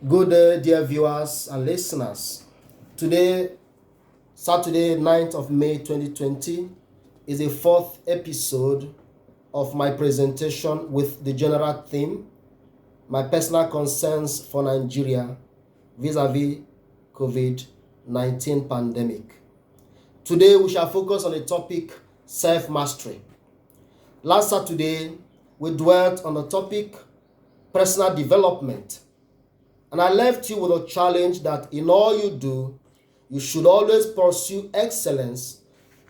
Good day, dear viewers and listeners. Today, Saturday, 9th of May 2020, is the fourth episode of my presentation with the general theme, My Personal Concerns for Nigeria vis-a-vis COVID-19 pandemic. Today, we shall focus on the topic self-mastery. Last Saturday, we dwelt on the topic personal development. And I left you with a challenge that in all you do, you should always pursue excellence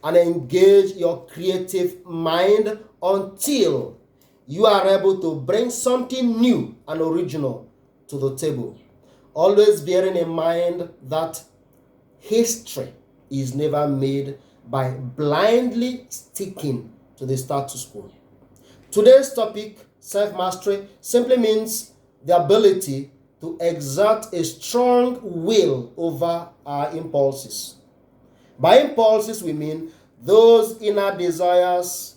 and engage your creative mind until you are able to bring something new and original to the table. Always bearing in mind that history is never made by blindly sticking to the status quo. Today's topic, self-mastery, simply means the ability to exert a strong will over our impulses. By impulses, we mean those inner desires,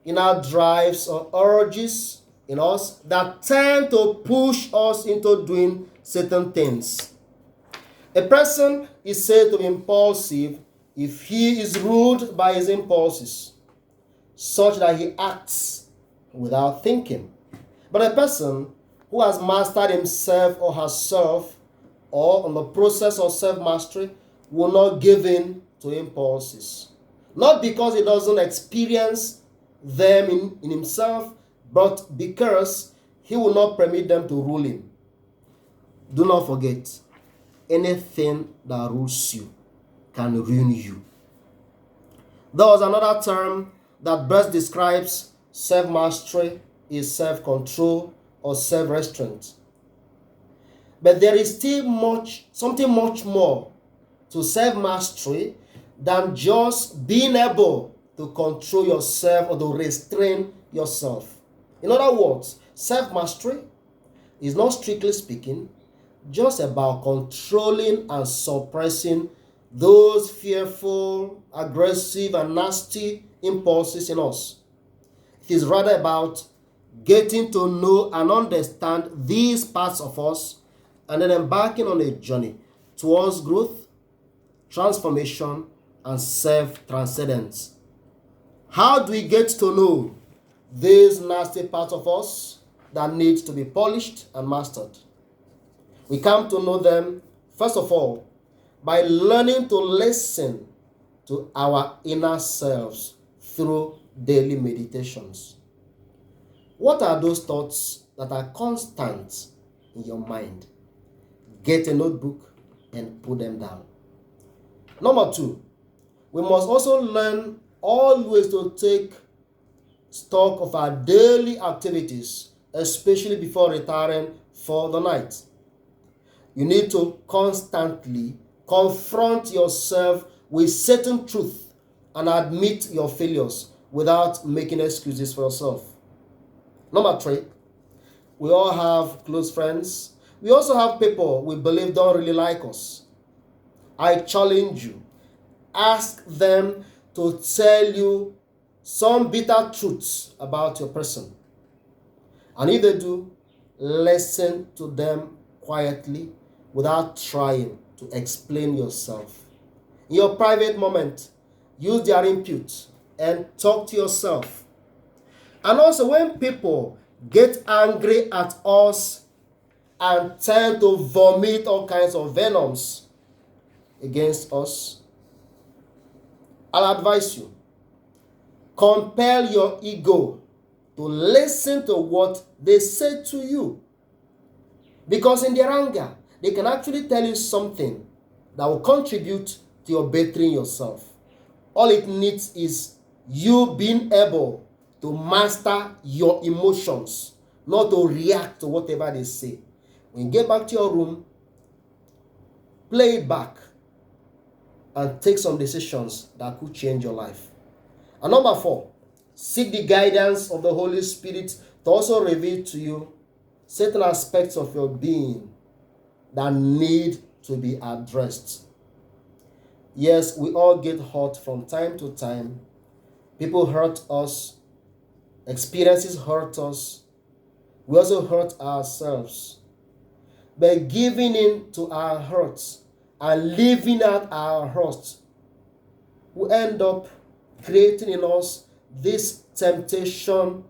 inner drives or urges in us that tend to push us into doing certain things. A person is said to be impulsive if he is ruled by his impulses, such that he acts without thinking. But a person who has mastered himself or herself or on the process of self-mastery will not give in to impulses. Not because he doesn't experience them in himself, but because he will not permit them to rule him. Do not forget, anything that rules you can ruin you. There was another term that best describes self-mastery is self-control or self-restraint. But there is still something much more to self-mastery than just being able to control yourself or to restrain yourself. In other words, self-mastery is not strictly speaking just about controlling and suppressing those fearful, aggressive, and nasty impulses in us. It is rather about getting to know and understand these parts of us and then embarking on a journey towards growth, transformation, and self-transcendence. How do we get to know these nasty parts of us that need to be polished and mastered? We come to know them, first of all, by learning to listen to our inner selves through daily meditations. What are those thoughts that are constant in your mind? Get a notebook and put them down. Number 2, we must also learn always to take stock of our daily activities, especially before retiring for the night. You need to constantly confront yourself with certain truth and admit your failures without making excuses for yourself. Number 3, we all have close friends. We also have people we believe don't really like us. I challenge you, ask them to tell you some bitter truths about your person. And if they do, listen to them quietly without trying to explain yourself. In your private moment, use their input and talk to yourself. And also, when people get angry at us and tend to vomit all kinds of venoms against us, I'll advise you, compel your ego to listen to what they say to you. Because in their anger, they can actually tell you something that will contribute to your bettering yourself. All it needs is you being able to master your emotions, not to react to whatever they say. When you get back to your room, play it back and take some decisions that could change your life. And number 4, seek the guidance of the Holy Spirit to also reveal to you certain aspects of your being that need to be addressed. Yes, we all get hurt from time to time. People hurt us. Experiences hurt us. We also hurt ourselves. but giving in to our hurts and living out our hurts, we end up creating in us this temptation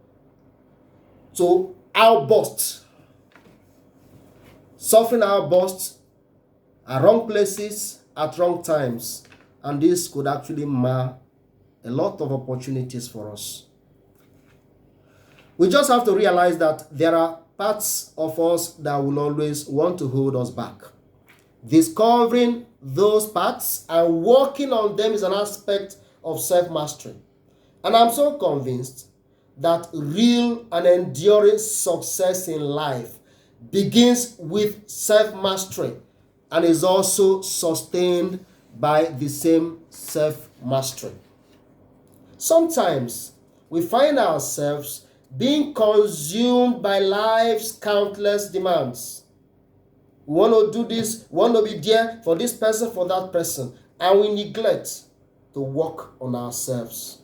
to outburst, suffering outbursts at wrong places at wrong times, and this could actually mar a lot of opportunities for us. We just have to realize that there are parts of us that will always want to hold us back. Discovering those parts and working on them is an aspect of self-mastery. And I'm so convinced that real and enduring success in life begins with self-mastery and is also sustained by the same self-mastery. Sometimes we find ourselves being consumed by life's countless demands. We want to do this, we want to be there for this person, for that person, and we neglect to work on ourselves.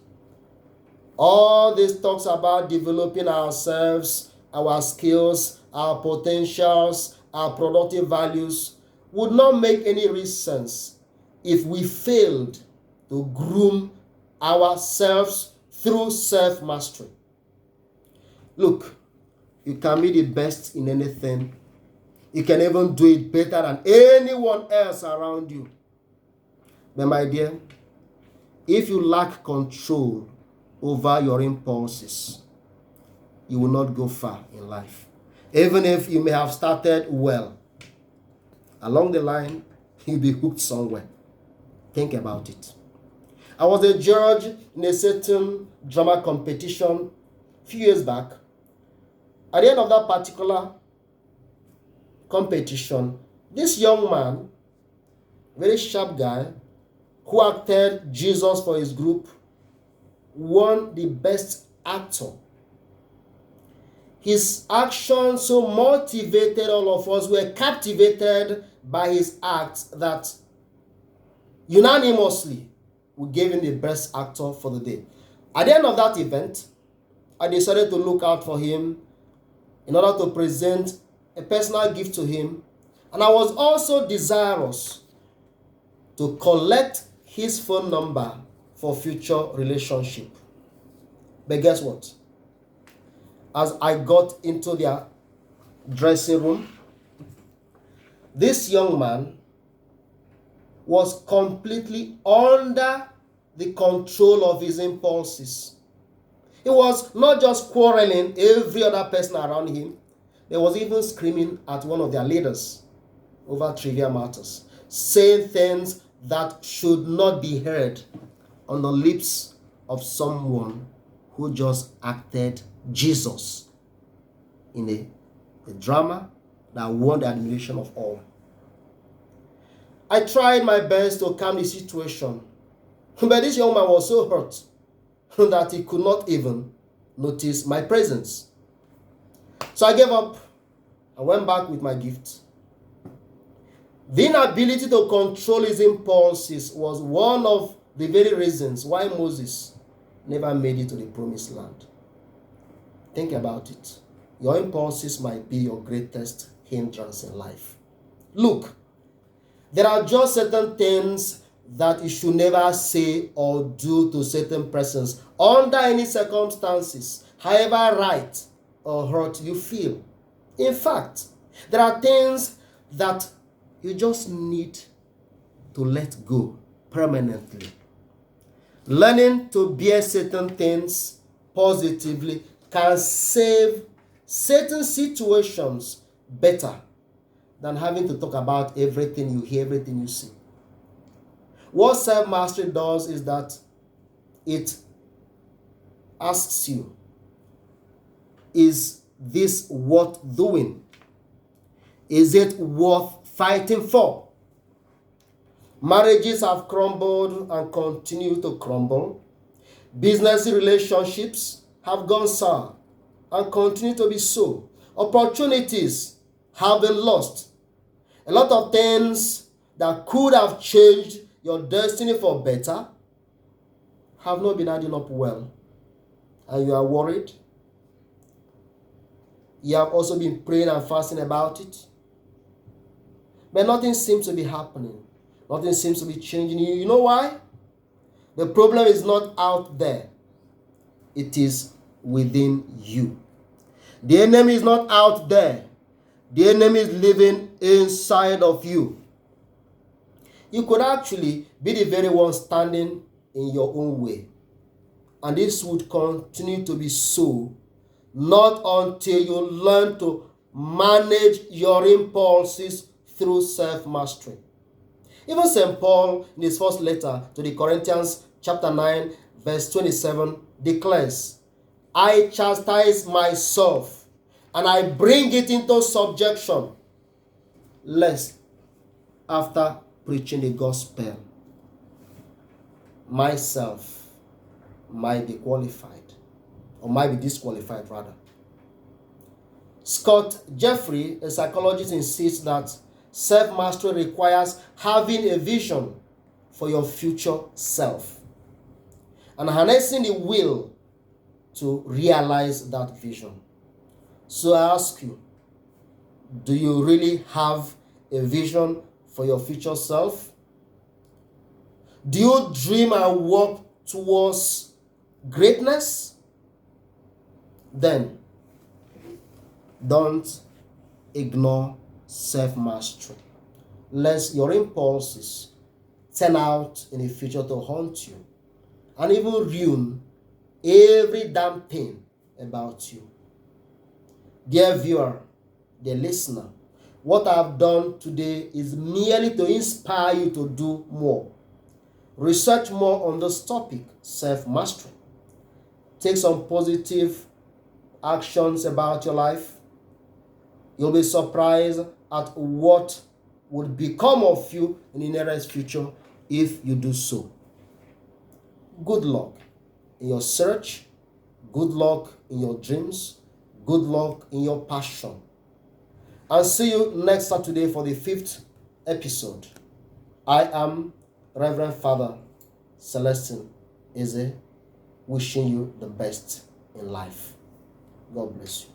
All this talks about developing ourselves, our skills, our potentials, our productive values would not make any real sense if we failed to groom ourselves through self-mastery. Look, you can be the best in anything. You can even do it better than anyone else around you. But my dear, if you lack control over your impulses, you will not go far in life. Even if you may have started well, along the line, you'll be hooked somewhere. Think about it. I was a judge in a certain drama competition a few years back. At the end of that particular competition, this young man, very sharp guy, who acted Jesus for his group, won the best actor. His actions so motivated all of us. We were captivated by his acts that unanimously we gave him the best actor for the day. At the end of that event, I decided to look out for him in order to present a personal gift to him. And I was also desirous to collect his phone number for future relationship. But guess what? As I got into their dressing room, this young man was completely under the control of his impulses. He was not just quarreling every other person around him. He was even screaming at one of their leaders over trivial matters, saying things that should not be heard on the lips of someone who just acted Jesus in a drama that won the admiration of all. I tried my best to calm the situation, but this young man was so hurt that he could not even notice my presence. So I gave up and went back with my gift. The inability to control his impulses was one of the very reasons why Moses never made it to the promised land. Think about it. Your impulses might be your greatest hindrance in life. Look, there are just certain things that you should never say or do to certain persons under any circumstances, however right or hurt you feel. In fact, there are things that you just need to let go permanently. Learning to bear certain things positively can save certain situations better than having to talk about everything you hear, everything you see. What self-mastery does is that it asks you, is this worth doing? Is it worth fighting for? Marriages have crumbled and continue to crumble. Business relationships have gone sour and continue to be so. Opportunities have been lost. A lot of things that could have changed your destiny for better have not been adding up well. And you are worried. You have also been praying and fasting about it. But nothing seems to be happening. Nothing seems to be changing. You know why? The problem is not out there. It is within you. The enemy is not out there. The enemy is living inside of you. You could actually be the very one standing in your own way. And this would continue to be so, not until you learn to manage your impulses through self-mastery. Even St. Paul, in his first letter to the Corinthians, chapter 9, verse 27, declares, I chastise myself, and I bring it into subjection, lest after preaching the gospel, myself might be qualified, or might be disqualified rather. Scott Jeffrey, a psychologist, insists that self-mastery requires having a vision for your future self and harnessing the will to realize that vision. So I ask you, do you really have a vision for your future self? Do you dream and work towards greatness? Then don't ignore self-mastery, lest your impulses turn out in the future to haunt you and even ruin every damn thing about you. Dear viewer, dear listener, what I've done today is merely to inspire you to do more. Research more on this topic, self-mastery. Take some positive actions about your life. You'll be surprised at what would become of you in the nearest future if you do so. Good luck in your search. Good luck in your dreams. Good luck in your passion. And see you next Saturday for the 5th episode. I am Reverend Father Celestine Eze, wishing you the best in life. God bless you.